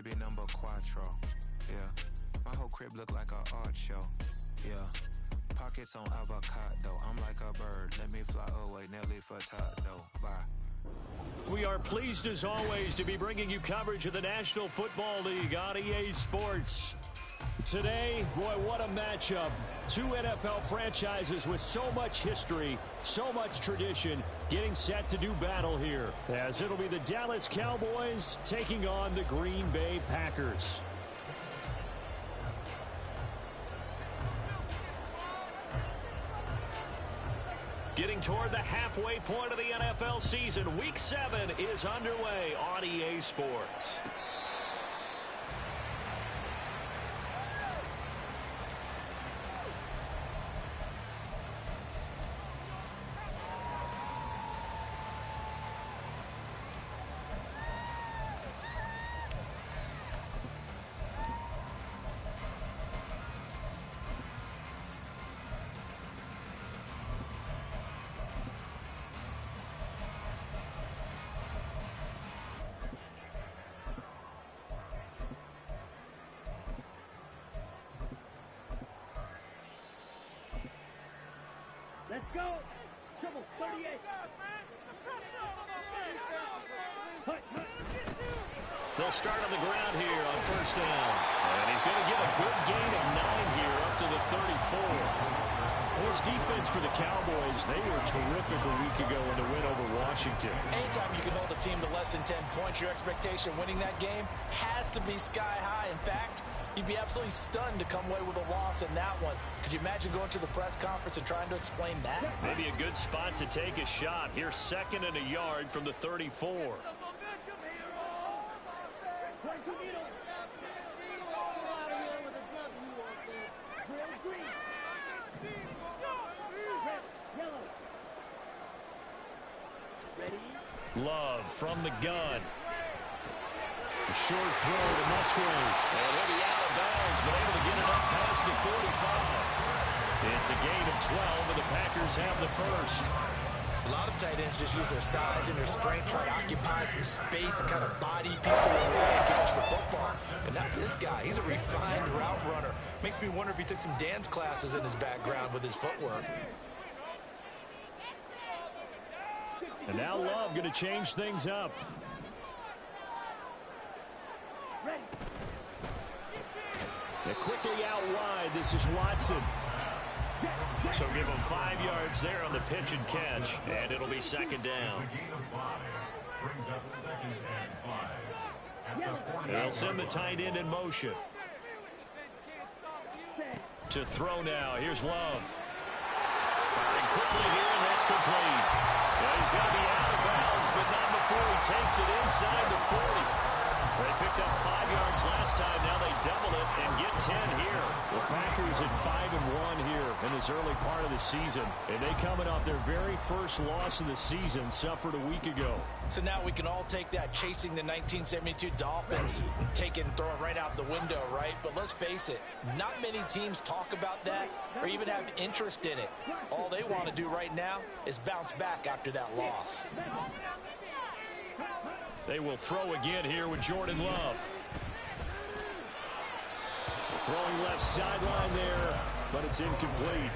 baby number quattro. Yeah, my whole crib look like a art show. Yeah, pockets on avocado. I'm like a bird. Let me fly away, Nelly Furtado. Bye. We are pleased as always to be bringing you coverage of the National Football League on EA Sports. Today, boy, what a matchup. Two NFL franchises with so much history, so much tradition, getting set to do battle here, as it'll be the Dallas Cowboys taking on the Green Bay Packers. Getting toward the halfway point of the NFL season, Week 7 is underway on EA Sports. Let's go. Triple 38. They'll start on the ground here on first down. And he's going to get a good gain of 9 here up to the 34. His defense for the Cowboys, they were terrific a week ago in the win over Washington. Anytime you can hold a team to less than 10 points, your expectation winning that game has to be sky high. In fact, you'd be absolutely stunned to come away with a loss in that one. Could you imagine going to the press conference and trying to explain that? Maybe a good spot to take a shot. Here's 2nd and a yard from the 34. Love from the gun. A short throw to Musgrave. And he'll be out of bounds, but able to get it up past the 45. It's a gain of 12, and the Packers have the first. A lot of tight ends just use their size and their strength, try to occupy some space and kind of body people away and catch the football. But not this guy. He's a refined route runner. Makes me wonder if he took some dance classes in his background with his footwork. And now Love going to change things up. And quickly out wide, this is Watson. So give him 5 yards there on the pitch and catch, and it'll be 2nd down. They'll send the tight end in motion. To throw now, here's Love. Firing quickly here, and that's complete. Well, he's going to be out of bounds, but not before he takes it inside the 40. They picked up 5 yards last time. Now they double it and get 10 here. The Packers at 5-1 here in this early part of the season. And they coming off their very first loss of the season, suffered a week ago. So now we can all take that chasing the 1972 Dolphins, take it and throw it right out the window, right? But let's face it, not many teams talk about that or even have interest in it. All they want to do right now is bounce back after that loss. They will throw again here with Jordan Love. Throwing left sideline there, but it's incomplete.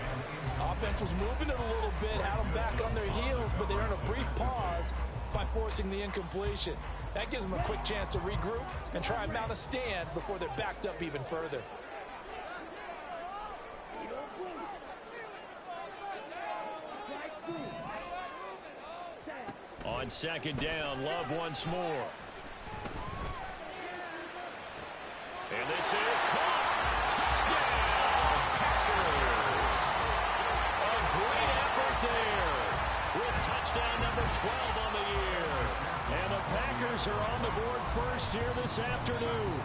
Offense was moving it a little bit, had them back on their heels, but they earned a brief pause by forcing the incompletion. That gives them a quick chance to regroup and try and mount a stand before they're backed up even further. On 2nd down, Love once more. And this is caught. Touchdown, Packers. A great effort there with touchdown number 12 on the year. And the Packers are on the board first here this afternoon.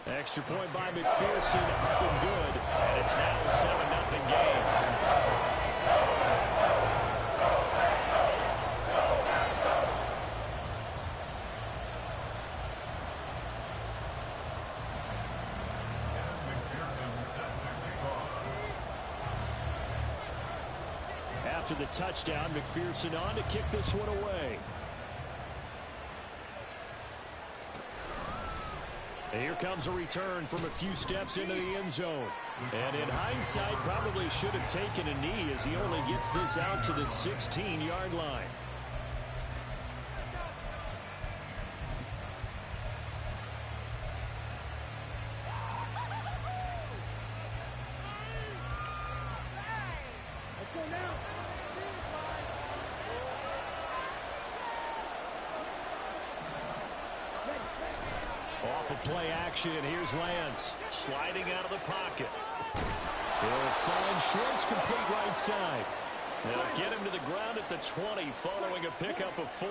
Extra point by McPherson, up and good. And it's now a 7-0 game. After the touchdown, McPherson on to kick this one away. Here comes a return from a few steps into the end zone. And in hindsight, probably should have taken a knee as he only gets this out to the 16-yard line. Off of play action, here's Lance. Sliding out of the pocket. He'll find Schwartz complete right side. They'll get him to the ground at the 20 following a pickup of 4.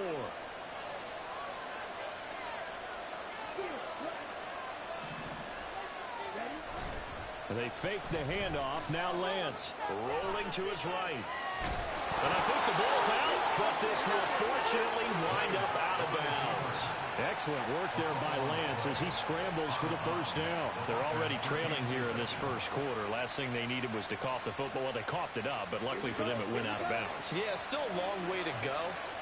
They fake the handoff. Now Lance rolling to his right. And I think the ball's out, but this will fortunately wind up out of bounds. Excellent work there by Lance as he scrambles for the first down. They're already trailing here in this first quarter. Last thing they needed was to cough the football. Well, they coughed it up, but luckily for them, it went out of bounds. Yeah, still a long way to go.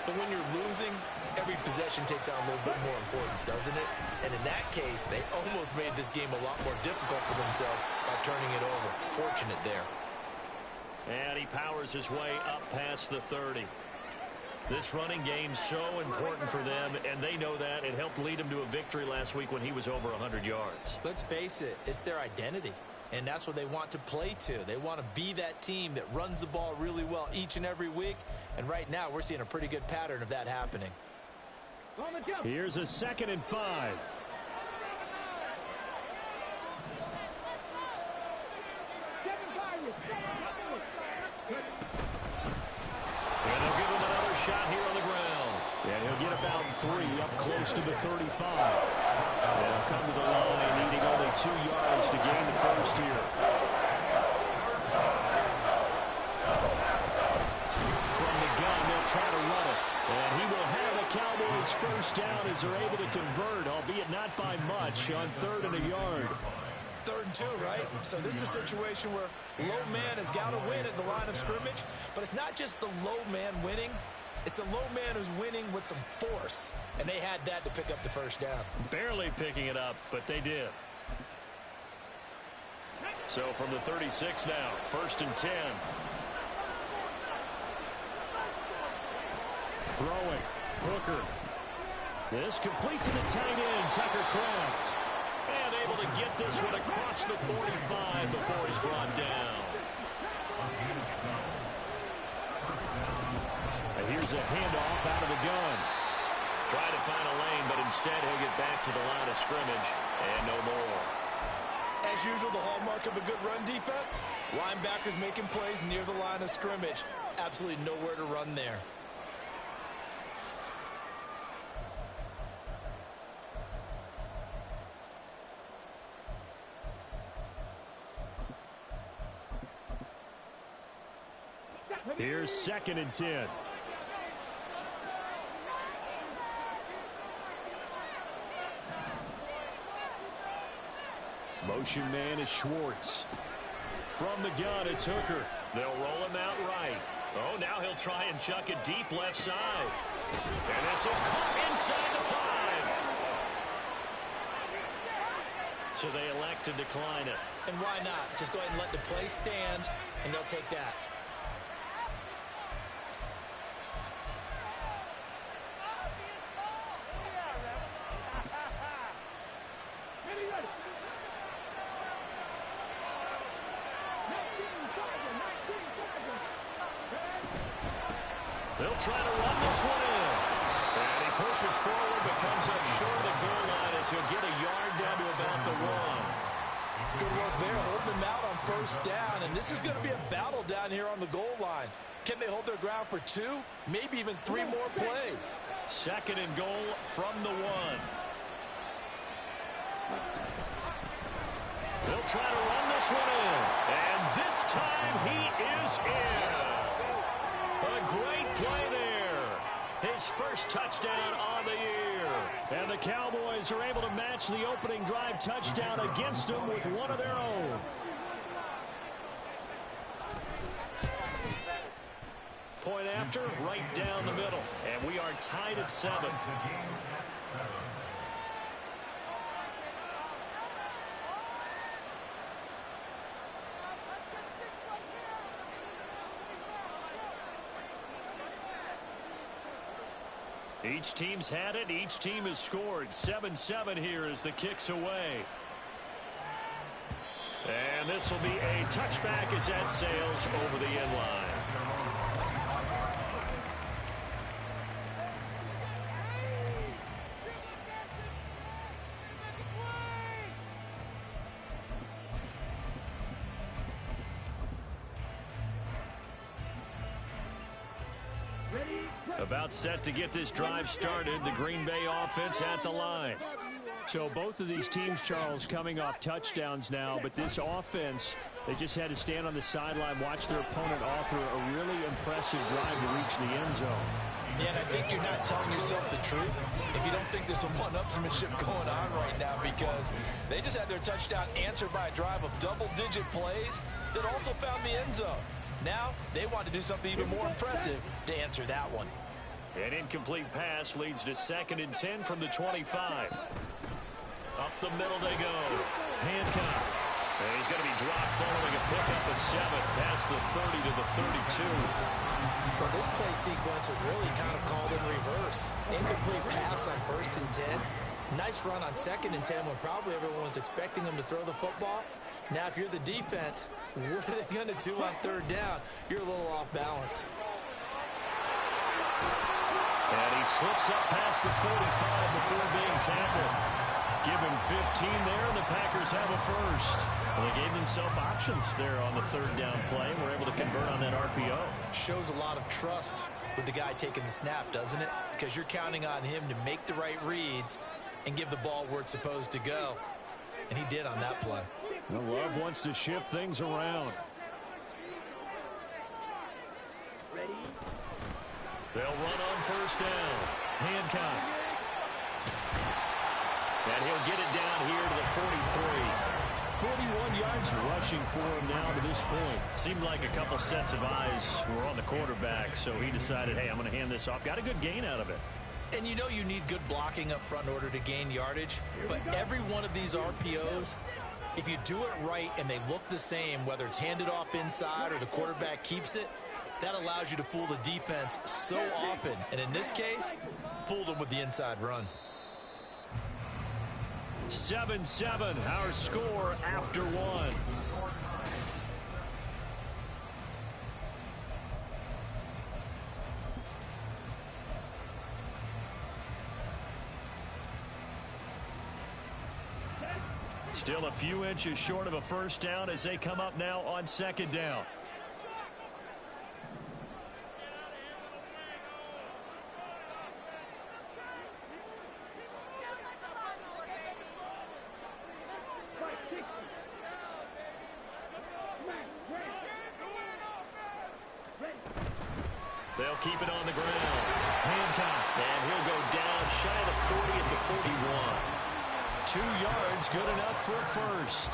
But when you're losing, every possession takes on a little bit more importance, doesn't it? And in that case, they almost made this game a lot more difficult for themselves by turning it over. Fortunate there. And he powers his way up past the 30. This running game's so important for them, and they know that. It helped lead him to a victory last week when he was over 100 yards. Let's face it, it's their identity, and that's what they want to play to. They want to be that team that runs the ball really well each and every week, and right now we're seeing a pretty good pattern of that happening. Here's a 2nd and 5. And they'll give him another shot here on the ground. And he'll get about 3 up close to the 35. And he'll come to the line, needing only 2 yards to gain the first here. From the gun, they'll try to run it. And he will have the Cowboys first down as they're able to convert, albeit not by much, on 3rd and a yard. 3rd and 2, right? So this is a situation where low man has got to win at the line of scrimmage, but it's not just the low man winning. It's the low man who's winning with some force, and they had that to pick up the first down. Barely picking it up, but they did. So from the 36 now, 1st and 10. Throwing, Hooker. This complete to the tight end, Tucker Kraft. And able to get this one across the 45 before he's brought down. And here's a handoff out of the gun. Try to find a lane, but instead he'll get back to the line of scrimmage and no more. As usual, the hallmark of a good run defense, linebackers making plays near the line of scrimmage. Absolutely nowhere to run there. Here's 2nd and 10. Motion man is Schwartz. From the gun, it's Hooker. They'll roll him out right. Oh, now he'll try and chuck it deep left side. And this is caught inside the 5. So they elect to decline it. And why not? Just go ahead and let the play stand, and they'll take that. They'll try to run this one in. And he pushes forward, but comes up short of the goal line as he'll get a yard down to about the 1. Good work there, holding them out on 1st down. And this is going to be a battle down here on the goal line. Can they hold their ground for 2, maybe even 3 more plays? 2nd and goal from the 1. They'll try to run this one in. And this time he is in. A great play there. His first touchdown on the year. And the Cowboys are able to match the opening drive touchdown against them with one of their own. Point after, right down the middle. And we are tied at 7. Each team's had it. Each team has scored. 7-7 here as the kick's away. And this will be a touchback as that sails over the end line. About set to get this drive started. The Green Bay offense at the line. So both of these teams, Charles, coming off touchdowns now, but this offense, they just had to stand on the sideline, watch their opponent author a really impressive drive to reach the end zone. Yeah, and I think you're not telling yourself the truth if you don't think there's some one-upsmanship going on right now, because they just had their touchdown answered by a drive of double-digit plays that also found the end zone. Now they want to do something even more impressive to answer that one. An incomplete pass leads to 2nd and 10 from the 25. Up the middle they go. Hancock. And he's going to be dropped following a pickup of 7 past the 30 to the 32. Well, this play sequence was really kind of called in reverse. Incomplete pass on 1st and 10. Nice run on 2nd and 10 when probably everyone was expecting him to throw the football. Now, if you're the defense, what are they going to do on 3rd down? You're a little off balance. And he slips up past the 45 before being tackled. Give him 15 there, and the Packers have a first. Well, they gave themselves options there on the 3rd down play, and were able to convert on that RPO. Shows a lot of trust with the guy taking the snap, doesn't it? Because you're counting on him to make the right reads and give the ball where it's supposed to go. And he did on that play. Well, Love wants to shift things around. They'll run on 1st down. Hancock. And he'll get it down here to the 43. 41 yards rushing for him now to this point. Seemed like a couple sets of eyes were on the quarterback, so he decided, hey, I'm going to hand this off. Got a good gain out of it. And you know you need good blocking up front in order to gain yardage. But every one of these RPOs, if you do it right and they look the same, whether it's handed off inside or the quarterback keeps it, that allows you to fool the defense so often. And in this case, fooled them with the inside run. 7-7, our score after 1. Still a few inches short of a first down as they come up now on 2nd down. They'll keep it on the ground. Hancock, and he'll go down shy of the 40 at the 41. 2 yards, good enough for a first.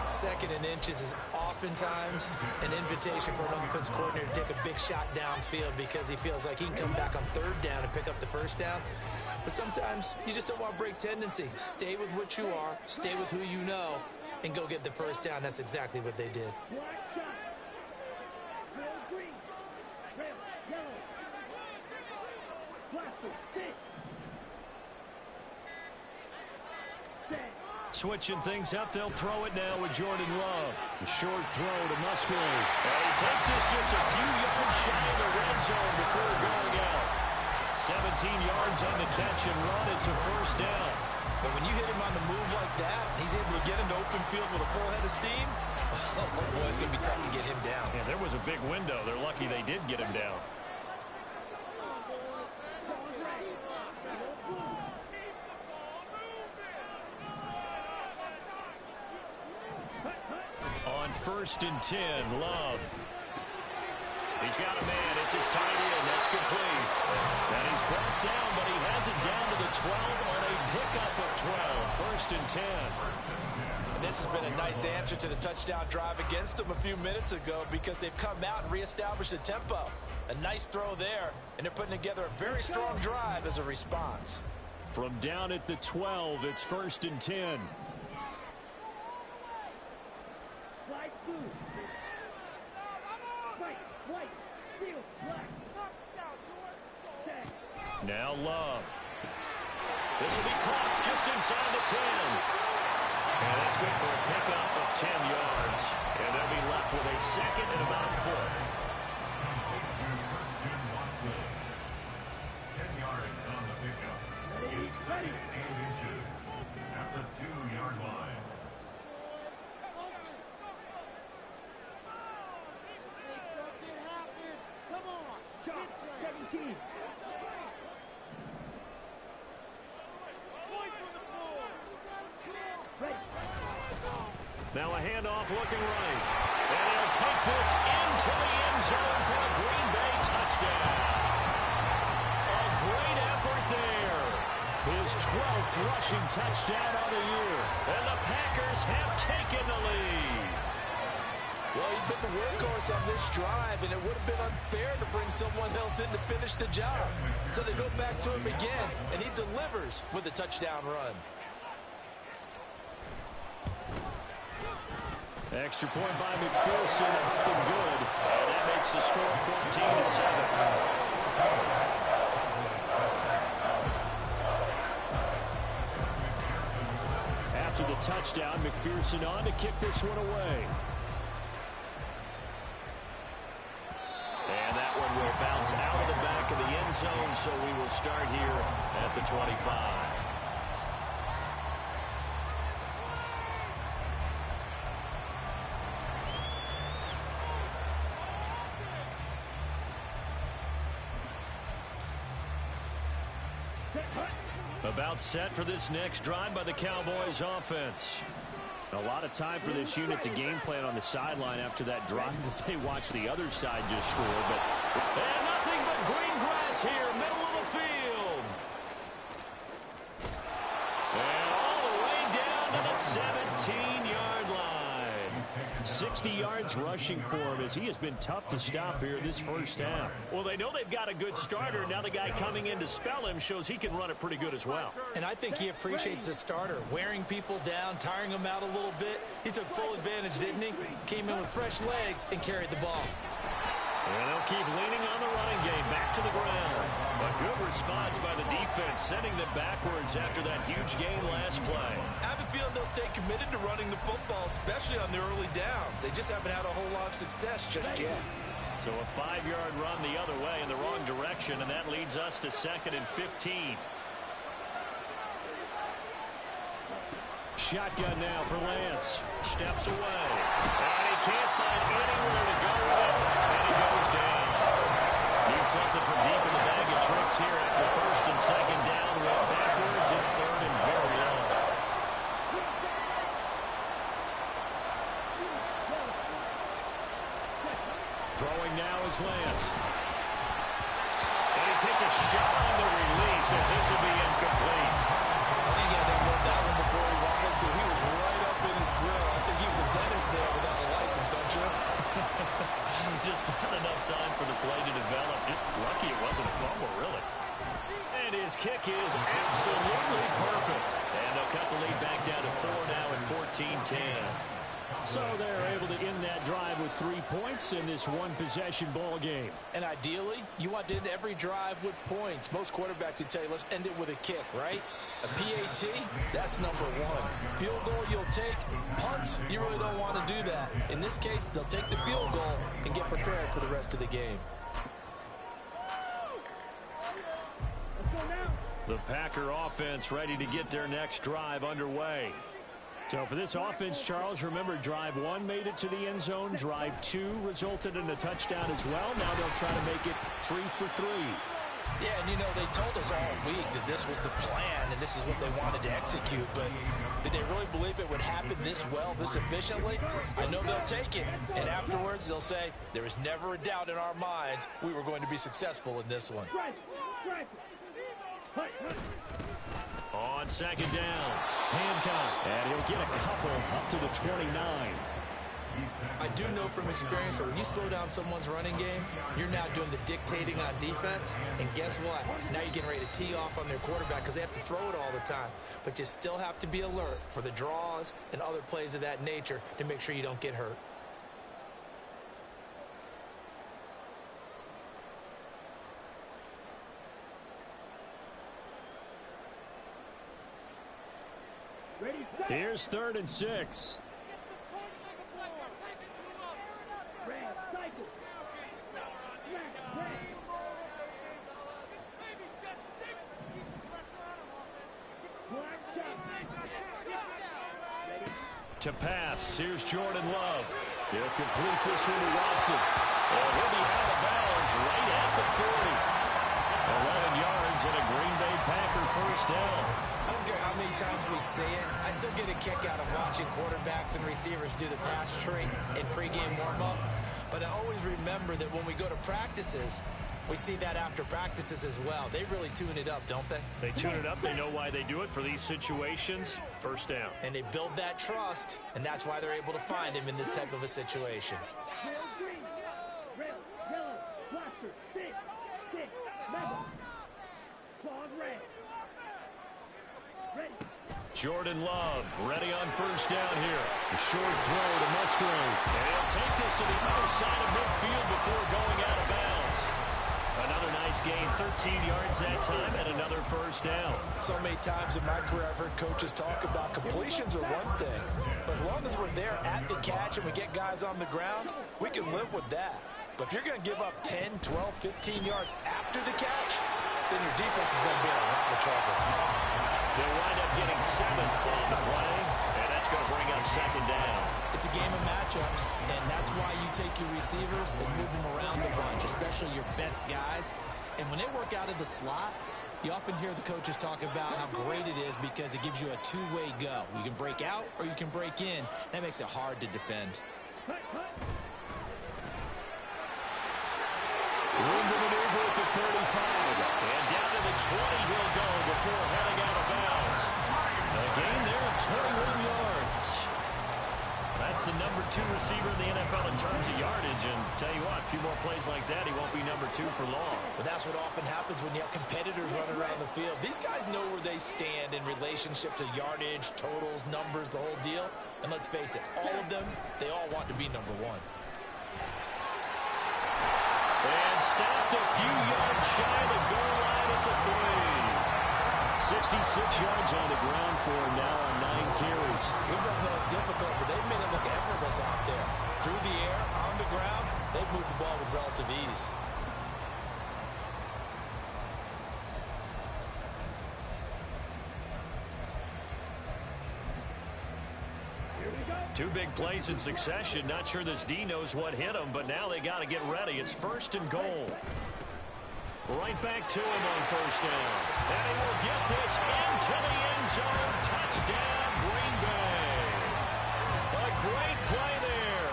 2nd and inches is oftentimes an invitation for an offense coordinator to take a big shot downfield because he feels like he can come back on 3rd down and pick up the first down. But sometimes you just don't want to break tendency. Stay with what you are, stay with who you know, and go get the first down. That's exactly what they did. Switching things up, they'll throw it now with Jordan Love. The short throw to Musgrave. And he takes this just a few yards shy of the red zone before going out. 17 yards on the catch and run. It's a first down. But when you hit him on the move like that, he's able to get into open field with a full head of steam. Oh, boy, it's going to be tough to get him down. Yeah, there was a big window. They're lucky they did get him down. On 1st and 10, Love. He's got a man. It's his tight end. That's complete. And he's brought down, but he has it down to the 12 on a pickup of 12. 1st and 10. And this has been a nice answer to the touchdown drive against them a few minutes ago because they've come out and reestablished the tempo. A nice throw there, and they're putting together a very strong drive as a response. From down at the 12, it's 1st and 10. Now Love. This will be caught just inside the 10. And that's good for a pickup of 10 yards. And they'll be left with a second and about a foot. 10 yards on the pickup. He's second and inches at the 2-yard line. Come on. 17. Now a handoff looking right. And he'll take this into the end zone for a Green Bay touchdown. A great effort there. His 12th rushing touchdown of the year. And the Packers have taken the lead. Well, he's been the workhorse on this drive, and it would have been unfair to bring someone else in to finish the job. So they go back to him again, and he delivers with a touchdown run. Extra point by McPherson, nothing good. And that makes the score 14-7. After the touchdown, McPherson on to kick this one away. And that one will bounce out of the back of the end zone, so we will start here at the 25. About set for this next drive by the Cowboys offense. A lot of time for this unit to game plan on the sideline after that drive that they watched the other side just score. And nothing but green grass here, middle of the field. And all the way down to the 17-yard line. 60 yards rushing for him as he has been tough to stop here this first half. Well, they know they've got a good starter. Now the guy coming in to spell him shows he can run it pretty good as well. And I think he appreciates the starter, wearing people down, tiring them out a little bit. He took full advantage, didn't he? Came in with fresh legs and carried the ball. And they'll keep leaning on the running game, back to the ground. A good response by the defense, sending them backwards after that huge gain last play. I have a feeling they'll stay committed to running the football, especially on their early downs. They just haven't had a whole lot of success just yet. So a 5-yard run the other way in the wrong direction, and that leads us to 2nd and 15. Shotgun now for Lance. Steps away. And he can't find anywhere to go with it. And he goes down. Needs something from deep in the bag of tricks here after 1st and 2nd down. Went backwards. It's 3rd and very long. Throwing now is Lance. And he takes a shot on the release as this will be incomplete. I think he had to load that one before he wanted to. He was right up in his grill. I think he was a dentist there without a license, don't you? Just not enough time for the play to develop. Just lucky it wasn't a fumble, really. And his kick is absolutely perfect. And they'll cut the lead back down to 4 now at 14-10. So they're able to end that drive with 3 points in this one-possession ball game. And ideally, you want to end every drive with points. Most quarterbacks would tell you, let's end it with a kick, right? A PAT, that's number 1. Field goal, you'll take. Punts, you really don't want to do that. In this case, they'll take the field goal and get prepared for the rest of the game. The Packer offense ready to get their next drive underway. So for this offense, Charles, remember, drive 1 made it to the end zone. Drive 2 resulted in a touchdown as well. Now they'll try to make it 3 for 3. Yeah, and you know, they told us all week that this was the plan and this is what they wanted to execute, but did they really believe it would happen this well, this efficiently? I know they'll take it, and afterwards they'll say, there was never a doubt in our minds we were going to be successful in this one. On 2nd down, Hancock, and he'll get a couple up to the 29. I do know from experience that when you slow down someone's running game, you're now doing the dictating on defense, and guess what? Now you're getting ready to tee off on their quarterback because they have to throw it all the time. But you still have to be alert for the draws and other plays of that nature to make sure you don't get hurt. Here's 3rd and 6. To pass, here's Jordan Love. He'll complete this one to Watson. And he'll be out of bounds right at the 40. 11 yards and a Green Bay Packer first down. I don't care how many times we say it, I still get a kick out of watching quarterbacks and receivers do the pass tree in pregame warm-up. But I always remember that when we go to practices, we see that after practices as well. They really tune it up, don't they? They tune it up. They know why they do it for these situations. First down. And they build that trust, and that's why they're able to find him in this type of a situation. Jordan Love ready on first down here. A short throw to Musgrave. And he'll take this to the other side of midfield before going out of bounds. Another nice gain, 13 yards that time, and another first down. So many times in my career I've heard coaches talk about completions are one thing, but as long as we're there at the catch and we get guys on the ground, we can live with that. But if you're going to give up 10, 12, 15 yards after the catch, then your defense is going to be in a lot of trouble. They'll wind up getting 7 on the play, and that's going to bring up second down. It's a game of matchups, and that's why you take your receivers and move them around a bunch, especially your best guys. And when they work out of the slot, you often hear the coaches talk about how great it is because it gives you a two-way go. You can break out or you can break in. That makes it hard to defend. Room to maneuver at the 35. And down to the 20 he'll go before heading out of bounds. A gain there of 21 yards. That's the number 2 receiver in the NFL in terms of yardage. And tell you what, a few more plays like that, he won't be number 2 for long. But that's what often happens when you have competitors running around the field. These guys know where they stand in relationship to yardage, totals, numbers, the whole deal. And let's face it, all of them, they all want to be number 1. And stopped a few yards shy of the goal line at the 3. 66 yards on the ground for him now on 9 carries. We don't know it's difficult, but they've made it look effortless out there. Through the air, on the ground, they've moved the ball with relative ease. Two big plays in succession. Not sure this D knows what hit him, but now they got to get ready. It's 1st and goal. Right back to him on first down. And he will get this into the end zone. Touchdown, Green Bay. A great play there.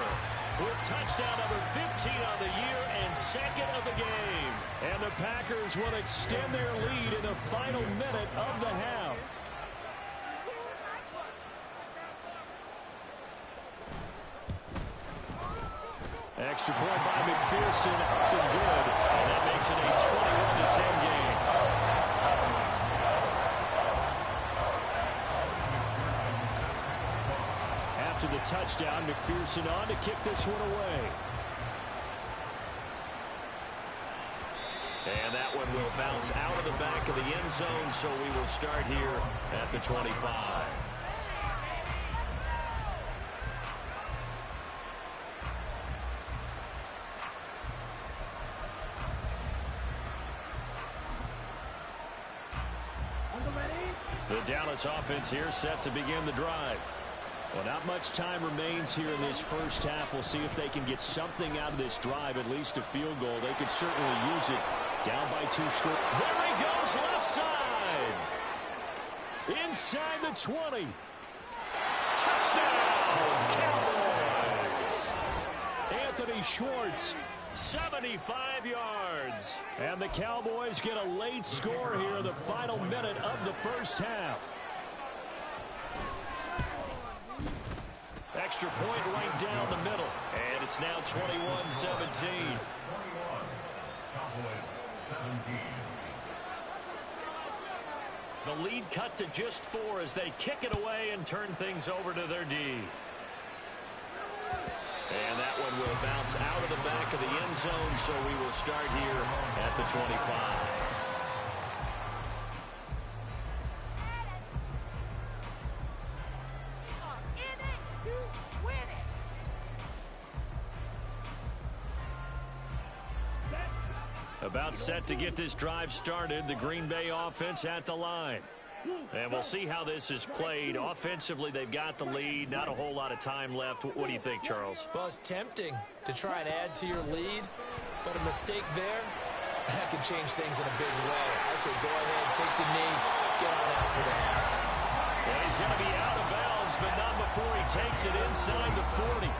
With touchdown number 15 on the year and 2nd of the game. And the Packers will extend their lead in the final minute of the half. Extra point by McPherson, up and good, and that makes it a 21-10 game. After the touchdown, McPherson on to kick this one away. And that one will bounce out of the back of the end zone, so we will start here at the 25. The Dallas offense here set to begin the drive. Well, not much time remains here in this first half. We'll see if they can get something out of this drive, at least a field goal. They could certainly use it. Down by 2 scores. There he goes, left side. Inside the 20. Touchdown, Cowboys. Anthony Schwartz, 75 yards. And the Cowboys get a late score here in the final minute of the first half. Extra point right down the middle. And it's now 21-17. The lead cut to just 4 as they kick it away and turn things over to their D. And that one will bounce out of the back of the end zone, so we will start here at the 25. About set to get this drive started. The Green Bay offense at the line. And we'll see how this is played. Offensively, they've got the lead. Not a whole lot of time left. What do you think, Charles? Well, it's tempting to try and add to your lead, but a mistake there, that can change things in a big way. I say go ahead, take the knee, get on out for the half. Well, he's going to be out of bounds, but not before he takes it inside the 40.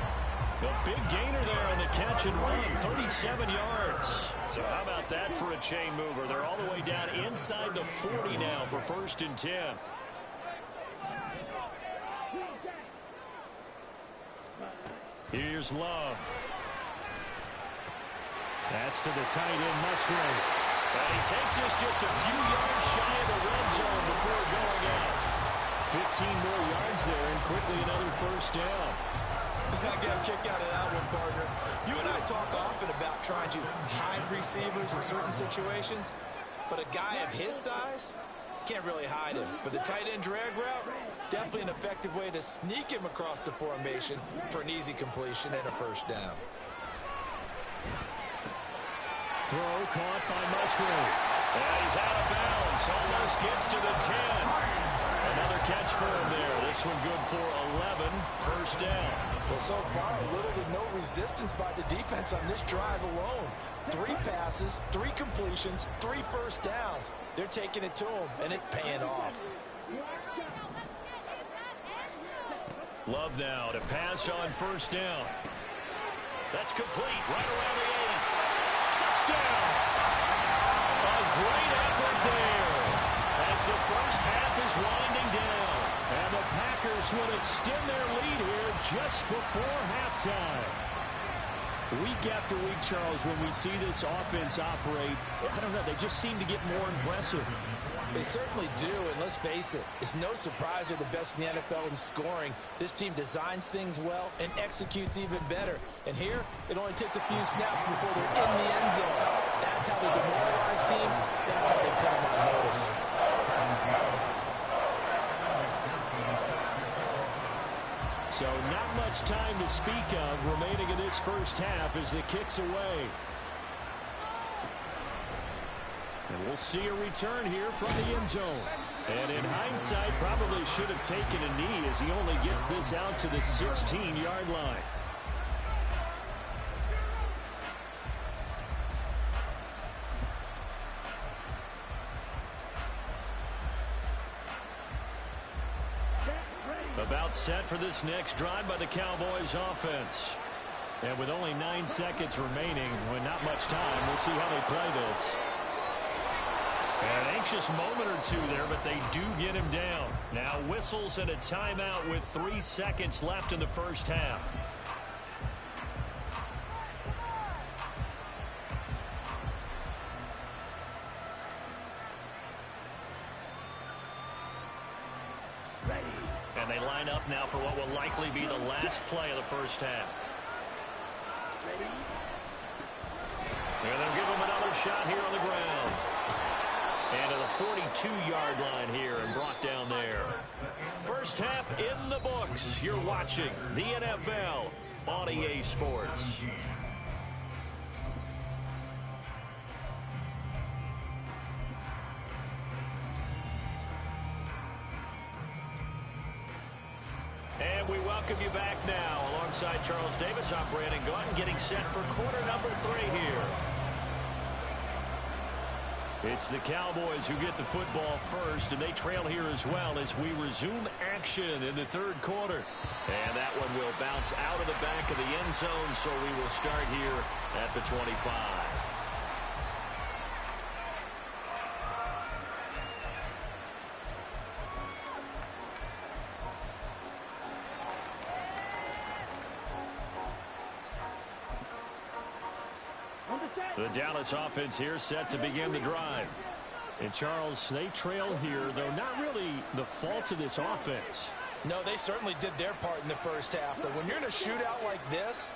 A big gainer there on the catch and run, 37 yards. So how about that for a chain mover? They're all the way down inside the 40 now for 1st and 10. Here's Love. That's to the tight end, Musgrave. And he takes this just a few yards shy of the red zone before going out. 15 more yards there, and quickly another 1st down. I got a kick out of that one, partner. You and I talk often about trying to hide receivers in certain situations, but a guy of his size can't really hide him. But the tight end drag route, definitely an effective way to sneak him across the formation for an easy completion and a 1st down. Throw caught by Musgrave. And he's out of bounds. Almost gets to the 10. Another catch for him there. This one good for 11. 1st down. Well, so far, little to no resistance by the defense on this drive alone. 3 passes, 3 completions, 3 1st downs. They're taking it to him, and it's paying off. Love now to pass on 1st down. That's complete right around the 80. Touchdown! A great effort there as the 1st half is winding down. And the Packers will extend their lead here just before halftime. Week after week, Charles, when we see this offense operate, I don't know, they just seem to get more impressive. They certainly do, and let's face it, it's no surprise they're the best in the NFL in scoring. This team designs things well and executes even better. And here, it only takes a few snaps before they're in the end zone. That's how they demoralize teams. That's how they put them on notice. So not much time to speak of remaining in this 1st half as the kick's away. And we'll see a return here from the end zone. And in hindsight, probably should have taken a knee as he only gets this out to the 16-yard line. About set for this next drive by the Cowboys offense. And with only 9 seconds remaining, with not much time, we'll see how they play this. An anxious moment or two there, but they do get him down. Now whistles and a timeout with 3 seconds left in the 1st half. And they line up now for what will likely be the last play of the 1st half. And they'll give him another shot here on the ground. And to the 42-yard line here and brought down there. 1st half in the books. You're watching the NFL on EA Sports. And we welcome you back now. Alongside Charles Davis, I'm Brandon Gunn, getting set for quarter number 3 here. It's the Cowboys who get the football first, and they trail here as well as we resume action in the 3rd quarter. And that one will bounce out of the back of the end zone, so we will start here at the 25. The Dallas offense here set to begin the drive. And Charles, they trail here, though not really the fault of this offense. No, they certainly did their part in the 1st half. But when you're in a shootout like this,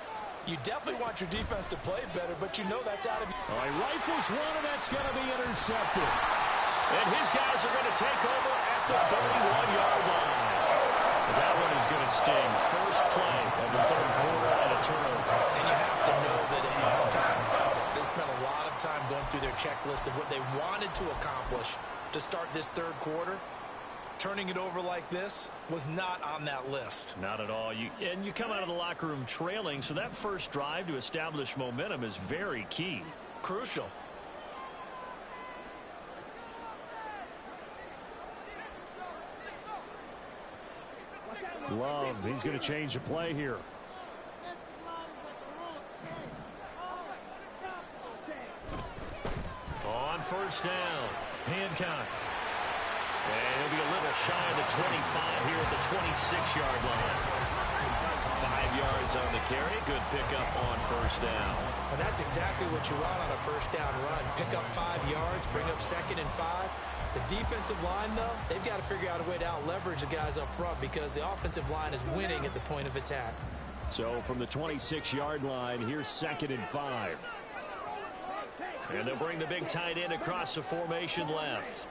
you definitely want your defense to play better, but you know that's out of... All right, rifles one, and that's going to be intercepted. And his guys are going to take over at the 31-yard line. That one is going to sting. First play of the 3rd quarter and a turnover. And you have to know that at halftime, they spent a lot of time going through their checklist of what they wanted to accomplish to start this third quarter. Turning it over like this was not on that list. Not at all. You come out of the locker room trailing, so that first drive to establish momentum is very key. Crucial. Love, he's going to change the play here. On first down, Hancock. And he'll be a little shy of the 25 here at the 26-yard line. 5 yards on the carry. Good pickup on first down. Well, that's exactly what you want on a first down run. Pick up 5 yards, bring up 2nd and 5. The defensive line, though, they've got to figure out a way to out-leverage the guys up front because the offensive line is winning at the point of attack. So from the 26-yard line, here's 2nd and 5. And they'll bring the big tight end across the formation left.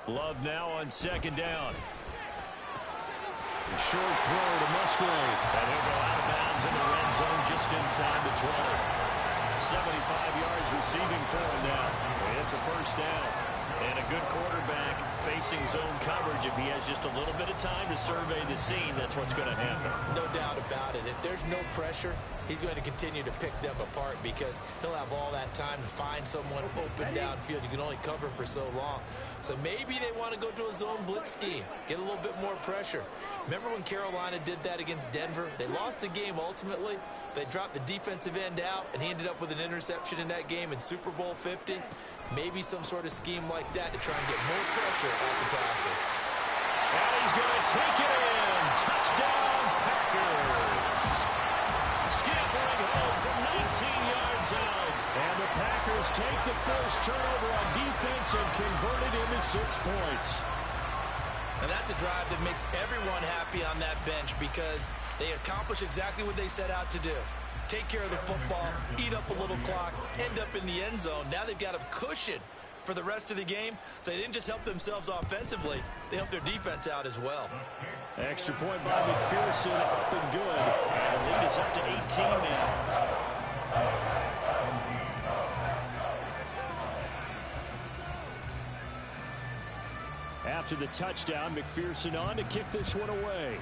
Love now on 2nd down. A short throw to Musgrave. And he'll go out of bounds in the red zone just inside the 20. 75 yards receiving for him now. It's a first down. And a good quarterback facing zone coverage. If he has just a little bit of time to survey the scene, that's what's going to happen. No doubt about it. If there's no pressure, he's going to continue to pick them apart because he'll have all that time to find someone open downfield. You can only cover for so long. So maybe they want to go to a zone blitz scheme, get a little bit more pressure. Remember when Carolina did that against Denver? They lost the game ultimately. They dropped the defensive end out, and he ended up with an interception in that game in Super Bowl 50. Maybe some sort of scheme like that to try and get more pressure at the passer. And he's going to take it in. Touchdown, Packers. Scampering home from 19 yards out. And the Packers take the first turnover on defense and convert it into 6 points. And that's a drive that makes everyone happy on that bench because they accomplish exactly what they set out to do. Take care of the football, eat up a little clock, end up in the end zone. Now they've got a cushion for the rest of the game. So they didn't just help themselves offensively, they helped their defense out as well. Extra point by McPherson, up and good. And the lead is up to 18 now. After the touchdown, McPherson on to kick this one away.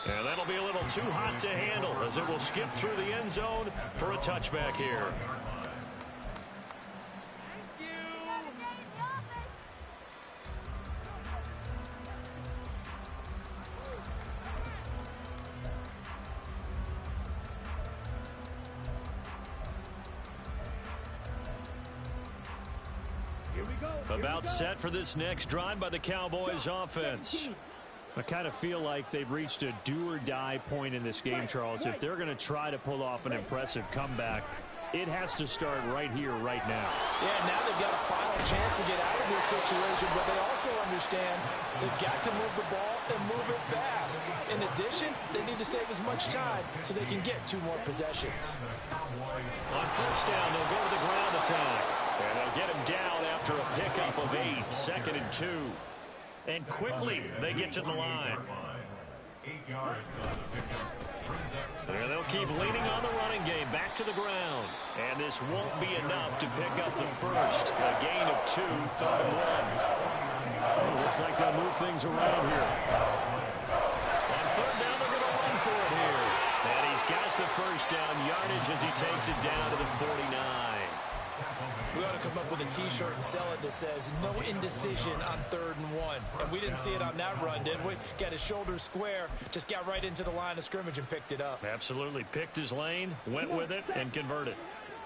And that'll be a little too hot to handle as it will skip through the end zone for a touchback here. About set for this next drive by the Cowboys offense. I kind of feel like they've reached a do-or-die point in this game, Charles. If they're going to try to pull off an impressive comeback, it has to start right here, right now. Yeah, now they've got a final chance to get out of this situation, but they also understand they've got to move the ball and move it fast. In addition, they need to save as much time so they can get 2 more possessions. On first down, they'll go to the ground attack. And they'll get him down after a pickup of 8, 2nd and 2. And quickly, they get to the line. 8 yards on the pickup. And they'll keep leaning on the running game, back to the ground. And this won't be enough to pick up the first. A gain of 2, 3rd and 1. Looks like they'll move things around here. On 3rd down, they're going to run for it here. And he's got the first down yardage as he takes it down to the 49. We ought to come up with a T-shirt and sell it that says, no indecision on 3rd and 1. And we didn't see it on that run, did we? Got his shoulders square, just got right into the line of scrimmage and picked it up. Absolutely. Picked his lane, went with it, and converted.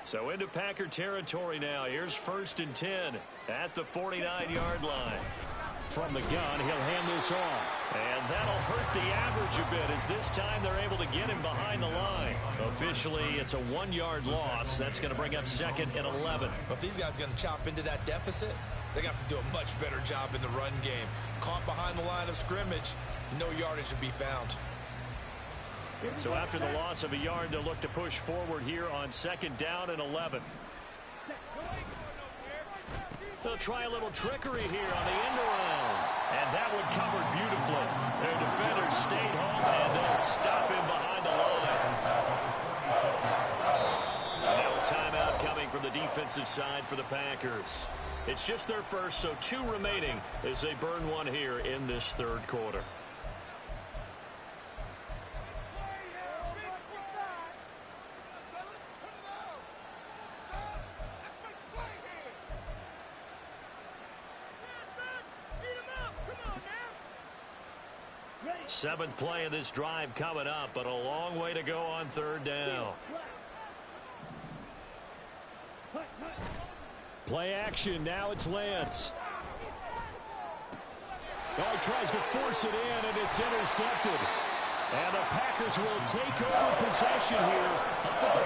So into Packer territory now. Here's 1st and 10 at the 49-yard line. From the gun, he'll hand this off. And that'll hurt the average a bit as this time they're able to get him behind the line. Officially, it's a 1-yard loss. That's going to bring up 2nd and 11. But these guys are going to chop into that deficit. They got to do a much better job in the run game. Caught behind the line of scrimmage, no yardage to be found. So after the loss of a yard, they'll look to push forward here on 2nd down and 11. They'll try a little trickery here on the end around. And that one covered beautifully. Their defenders stayed home, and they'll stop him behind the line. Now a timeout coming from the defensive side for the Packers. It's just their first, so 2 remaining as they burn one here in this third quarter. Seventh play of this drive coming up, but a long way to go on third down. Play action. Now it's Lance. Oh, he tries to force it in, and it's intercepted. And the Packers will take over possession here up at the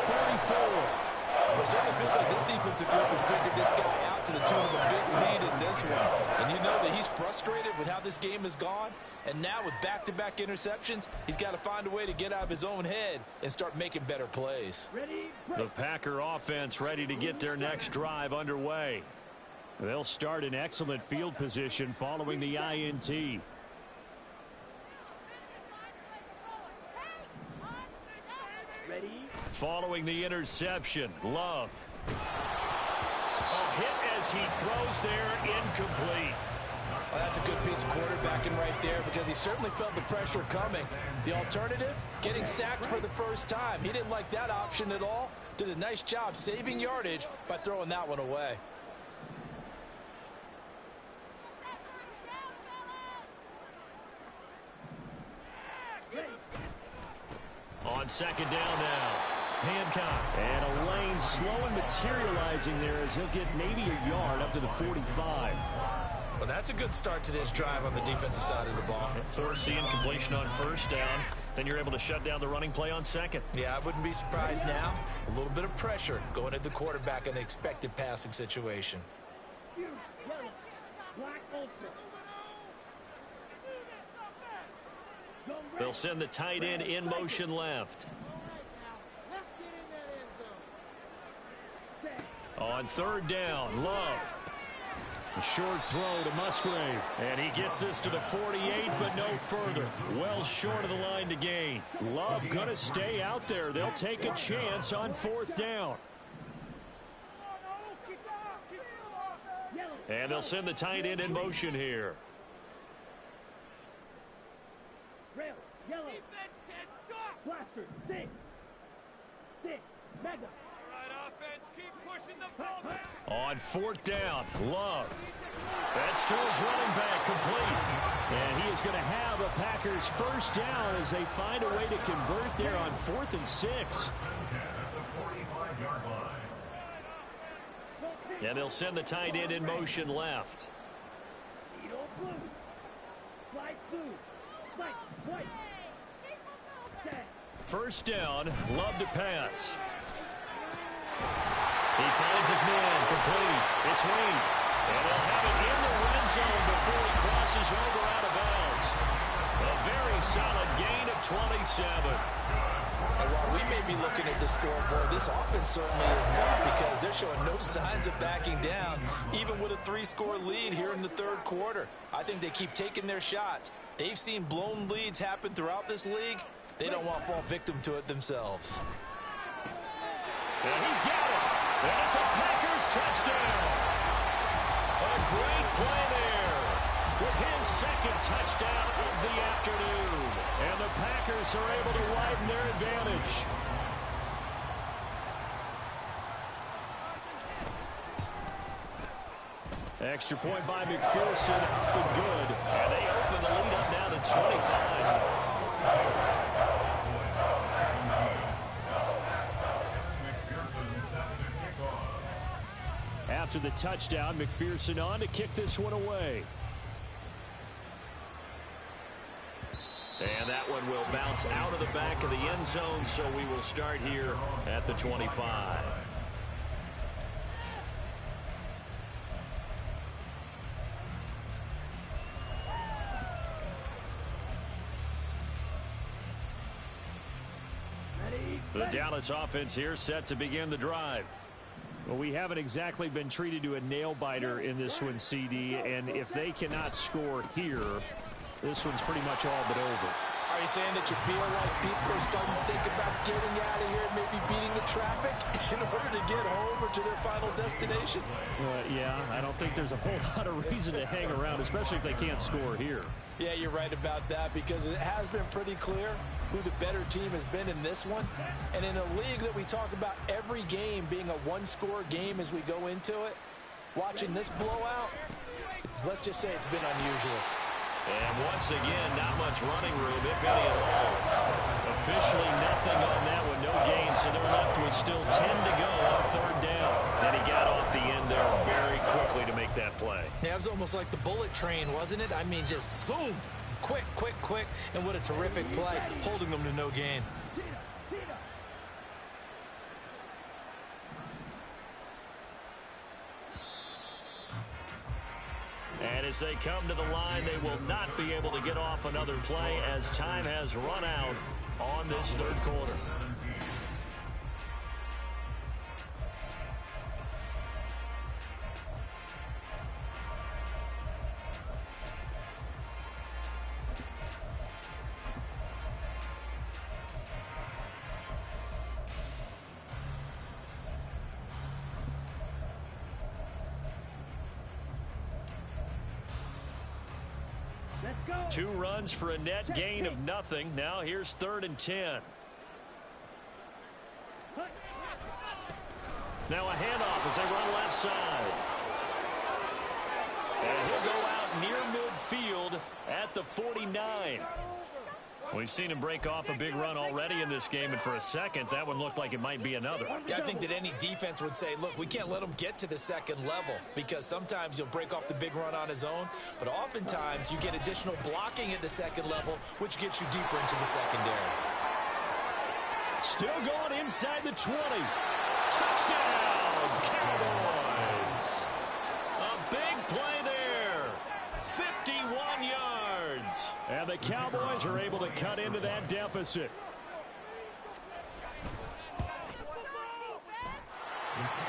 34. It certainly feels like this defensive group has figured this guy out to the tune of a big lead in this one. And you know that he's frustrated with how this game has gone. And now with back-to-back interceptions, he's got to find a way to get out of his own head and start making better plays. The Packer offense ready to get their next drive underway. They'll start in excellent field position following the INT. Following the interception, Love. A hit as he throws there, incomplete. Well, that's a good piece of quarterbacking right there because he certainly felt the pressure coming. The alternative, getting sacked for the first time. He didn't like that option at all. Did a nice job saving yardage by throwing that one away. On second down now. Hancock. And a lane slow and materializing there as he'll get maybe a yard up to the 45. Well, that's a good start to this drive on the defensive side of the ball. Forcing completion on first down. Then you're able to shut down the running play on second. Yeah, I wouldn't be surprised now. A little bit of pressure going at the quarterback in an expected passing situation. They'll send the tight end in motion left. On third down, Love. A short throw to Musgrave. And he gets this to the 48, but no further. Well short of the line to gain. Love going to stay out there. They'll take a chance on fourth down. And they'll send the tight end in motion here. Yellow. Blaster. Six. Mega. On fourth down, Love. That's to his running back, complete. And he is going to have a Packers first down as they find a way to convert there on 4th and 6. And they'll send the tight end in motion left. First down, Love to pass. He finds his man, complete. It's Wayne. And they'll have it in the red zone before he crosses over out of bounds. A very solid gain of 27. And while we may be looking at the scoreboard, this offense certainly is not because they're showing no signs of backing down, even with a 3-score lead here in the third quarter. I think they keep taking their shots. They've seen blown leads happen throughout this league. They don't want to fall victim to it themselves. And he's got it. And it's a Packers touchdown. A great play there with his second touchdown of the afternoon. And the Packers are able to widen their advantage. Extra point by McPherson, up and good. And they open the lead up now to 25. After the touchdown, McPherson on to kick this one away. And that one will bounce out of the back of the end zone, so we will start here at the 25. The Dallas offense here set to begin the drive. Well, we haven't exactly been treated to a nail-biter in this one, CD, and if they cannot score here, this one's pretty much all but over. Are you saying that you feel like people are starting to think about getting out of here and maybe beating the traffic in order to get home or to their final destination? Yeah, I don't think there's a whole lot of reason to hang around, especially if they can't score here. Yeah, you're right about that because it has been pretty clear who the better team has been in this one. And in a league that we talk about every game being a one-score game as we go into it, watching this blowout, let's just say it's been unusual. And once again, not much running room, if any at all. Officially nothing on that one, no gain, so they're left with still 10 to go on third down. And he got off the end there very quickly to make that play. Yeah, it was almost like the bullet train, wasn't it? I mean, just zoom, quick, quick, quick, and what a terrific play, holding them to no gain. And as they come to the line, they will not be able to get off another play as time has run out on this third quarter. Let's go. 2 runs for a net gain of nothing. Now here's 3rd and 10. Now a handoff as they run left side. And he'll go out near midfield at the 49. We've seen him break off a big run already in this game, and for a second, that one looked like it might be another. Yeah, I think that any defense would say, look, we can't let him get to the second level because sometimes he'll break off the big run on his own, but oftentimes you get additional blocking at the second level, which gets you deeper into the secondary. Still going inside the 20. Touchdown, Cowboys. A big play there. 51 yards. And the Cowboys are able to cut into that deficit.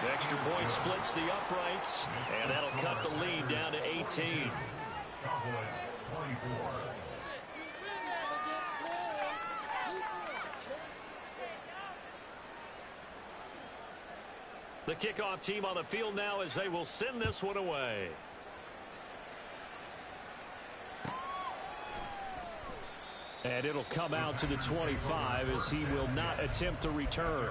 The extra point splits the uprights, and that'll cut the lead down to 18. Cowboys 24. The kickoff team on the field now as they will send this one away. And it'll come out to the 25 as he will not attempt to return.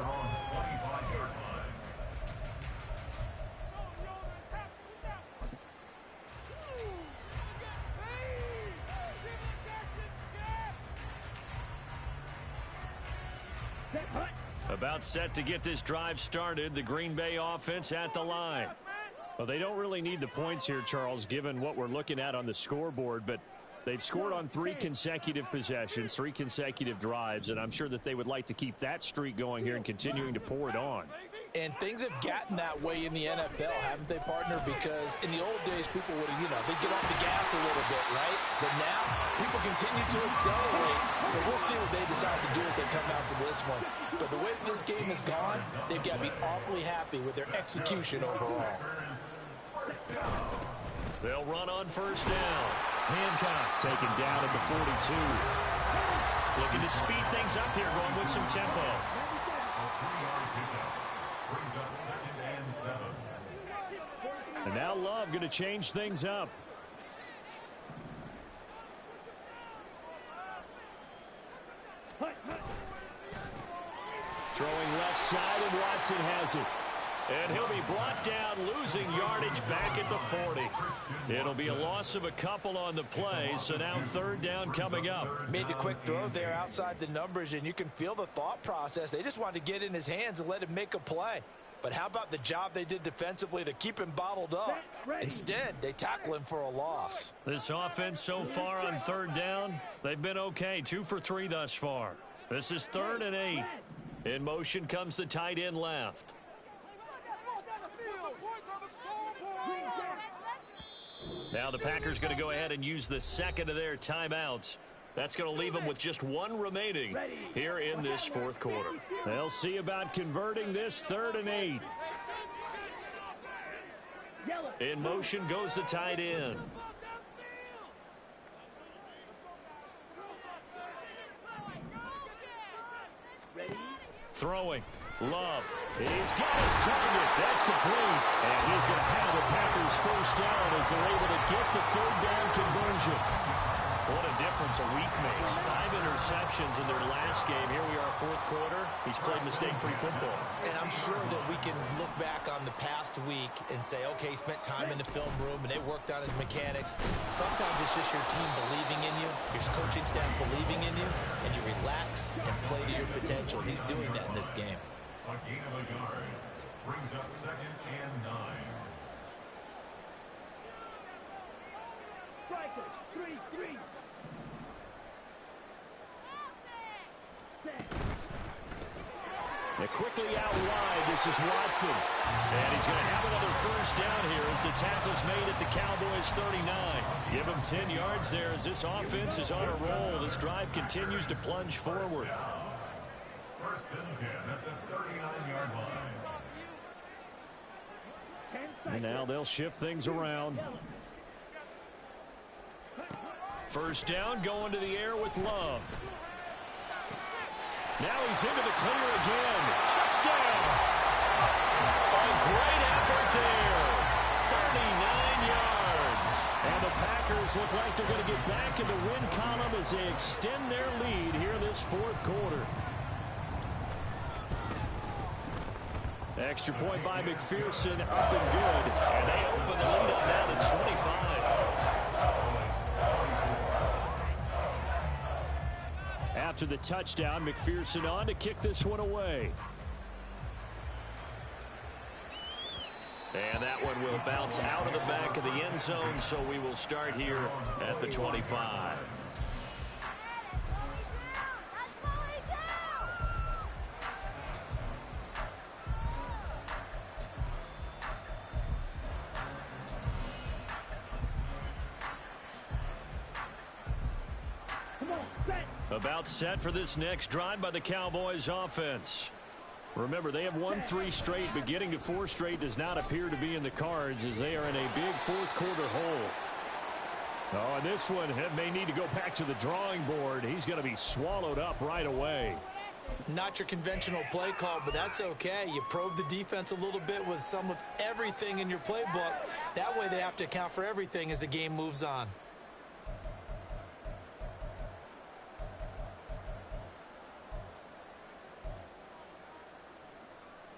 About set to get this drive started, the Green Bay offense at the line. Well, they don't really need the points here, Charles, given what we're looking at on the scoreboard, but they've scored on 3 consecutive possessions, 3 consecutive drives, and I'm sure that they would like to keep that streak going here and continuing to pour it on. And things have gotten that way in the NFL, haven't they, partner? Because in the old days, people would, they'd get off the gas a little bit, right? But now, people continue to accelerate. But we'll see what they decide to do as they come out for this one. But the way that this game has gone, they've got to be awfully happy with their execution overall. They'll run on first down. Hancock taken down at the 42. Looking to speed things up here, going with some tempo. And now Love going to change things up. Throwing left side, and Watson has it. And he'll be brought down, losing yardage back at the 40. It'll be a loss of a couple on the play, so now third down coming up. Made the quick throw there outside the numbers, and you can feel the thought process. They just wanted to get in his hands and let him make a play. But how about the job they did defensively to keep him bottled up? Instead, they tackle him for a loss. This offense so far on third down, they've been okay. 2 for 3 thus far. This is 3rd and 8. In motion comes the tight end left. Now the Packers going to go ahead and use the second of their timeouts. That's going to leave them with just 1 remaining here in this 4th quarter. They'll see about converting this 3rd and 8. Yellow. In motion goes the tight end. Ready? Throwing. Love. He's got his target. That's complete. And he's going to have the Packers first down as they're able to get the third down conversion. What a difference a week makes. 5 interceptions in their last game. Here we are, fourth quarter. He's played mistake-free football. And I'm sure that we can look back on the past week and say, okay, he spent time in the film room and they worked on his mechanics. Sometimes it's just your team believing in you, your coaching staff believing in you, and you relax and play to your potential. He's doing that in this game. A gain of a yard brings up 2nd and 9. Strikers. 3-3. And quickly out wide, this is Watson. And he's going to have another first down here as the tackle's made at the Cowboys 39. Give him 10 yards there as this offense is on a roll. This drive continues to plunge forward. 1st and 10 at the 39-yard line. And now they'll shift things around. First down, going to the air with Love. Now he's into the clear again. Touchdown! A great effort there. 39 yards. And the Packers look like they're going to get back in the win column as they extend their lead here this fourth quarter. Extra point by McPherson, up and good. And they open the lead up now to 25. After the touchdown, McPherson on to kick this one away. And that one will bounce out of the back of the end zone, so we will start here at the 25. About set for this next drive by the Cowboys offense. Remember, they have won 3 straight, but getting to 4 straight does not appear to be in the cards as they are in a big fourth quarter hole. Oh, and this one may need to go back to the drawing board. He's going to be swallowed up right away. Not your conventional play call, but that's okay. You probe the defense a little bit with some of everything in your playbook. That way they have to account for everything as the game moves on.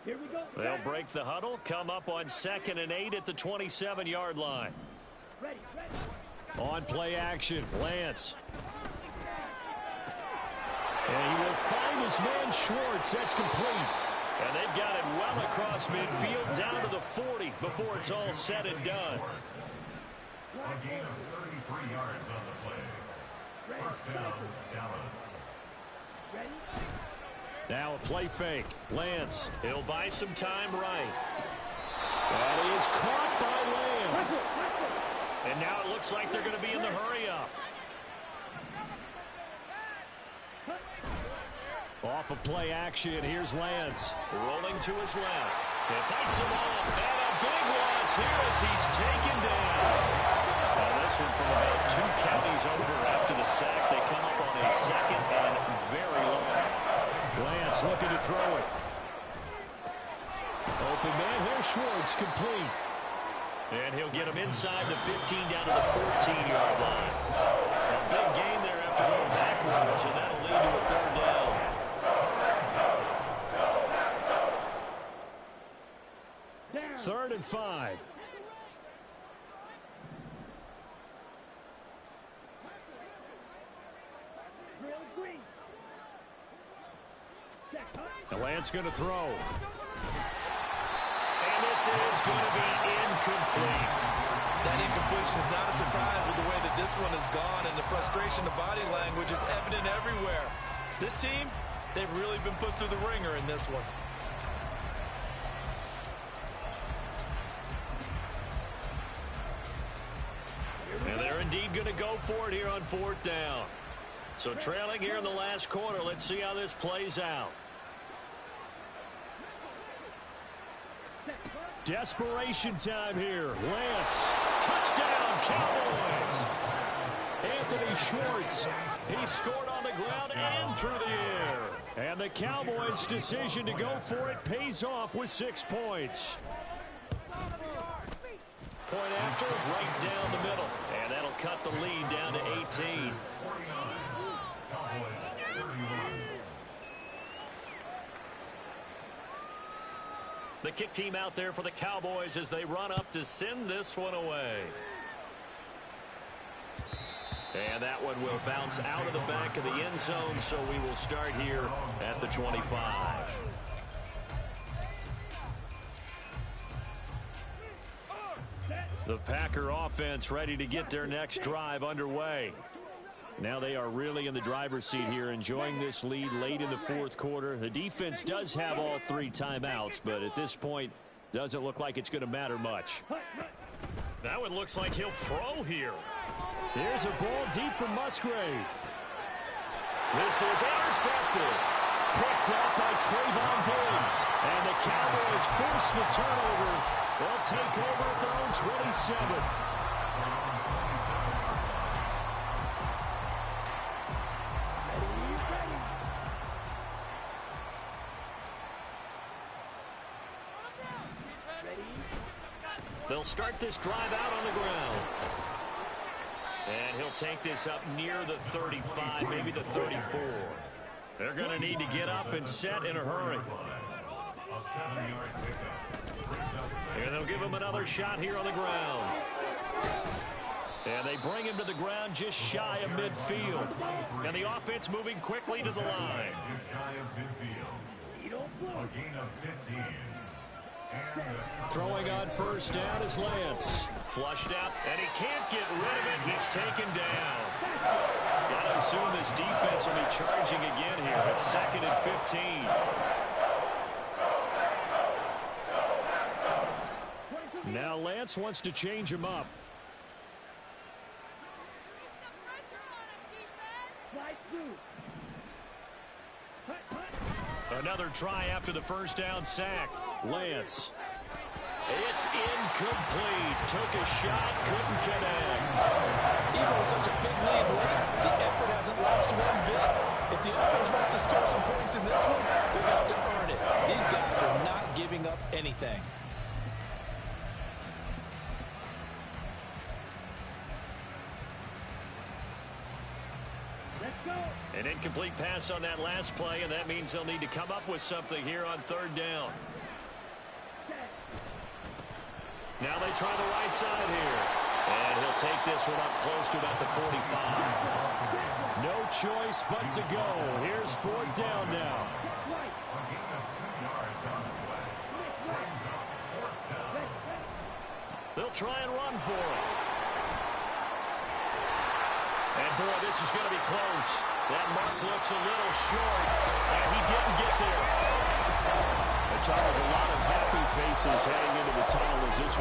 Here we go. They'll break the huddle, come up on 2nd and 8 at the 27-yard line. Ready. On play action, Lance. And he will find his man Schwartz. That's complete. And they've got it well across midfield down to the 40 before it's all said and done. A gain of 33 yards on the play. 1st down, Dallas. Ready? Now a play fake. Lance, he'll buy some time right. And he is caught by Lamb. And now it looks like they're going to be in the hurry-up. Off of play action, here's Lance. Rolling to his left. He fights him off. And a big loss here as he's taken down. Now this one from about 2 counties over after the sack. They come up on a 2nd and very long. Lance looking to throw it. Open man, here's Schwartz, complete. And he'll get him inside the 15 down to the 14-yard line. A big gain there after going backwards, and that'll lead to a 3rd down. Down. 3rd and 5. Drill green. And Lance going to throw. And this is going to be incomplete. That incompletion is not a surprise with the way that this one has gone, and the frustration, the body language is evident everywhere. This team, they've really been put through the ringer in this one. And they're indeed going to go for it here on 4th down. So trailing here in the last quarter, let's see how this plays out. Desperation time here. Lance. Touchdown, Cowboys. Anthony Schwartz. He scored on the ground and through the air. And the Cowboys' decision to go for it pays off with 6 points. Point after, right down the middle. And that'll cut the lead down to 18. The kick team out there for the Cowboys as they run up to send this one away. And that one will bounce out of the back of the end zone, so we will start here at the 25. The Packer offense ready to get their next drive underway. Now they are really in the driver's seat here, enjoying this lead late in the fourth quarter. The defense does have all 3 timeouts, but at this point, doesn't look like it's going to matter much. That one looks like he'll throw here. Here's a ball deep from Musgrave. This is intercepted. Picked up by Trayvon Diggs. And the Cowboys force the turnover. They'll take over at their own 27. They'll start this drive out on the ground. And he'll take this up near the 35, maybe the 34. They're going to need to get up and set in a hurry. And they'll give him another shot here on the ground. And they bring him to the ground just shy of midfield. And the offense moving quickly to the line. Just shy of midfield. A gain of 15. Throwing on first down is Lance. Flushed out, and he can't get rid of it. He's taken down. Gotta assume this defense will be charging again here. It's 2nd and 15. Now Lance wants to change him up. Another try after the first down sack. Lance. It's incomplete. Took a shot, couldn't connect. Even with such a big lead late, the effort hasn't lost one bit. If the offense wants to score some points in this one, they're going to have to earn it. These guys are not giving up anything. An incomplete pass on that last play, and that means they'll need to come up with something here on 3rd down. Now they try the right side here. And he'll take this one up close to about the 45. No choice but to go. Here's 4th down now. They'll try and run for it. And boy, this is going to be close. That mark looks a little short, and he didn't get there. But Charles, a lot of happy faces heading into the tunnel as this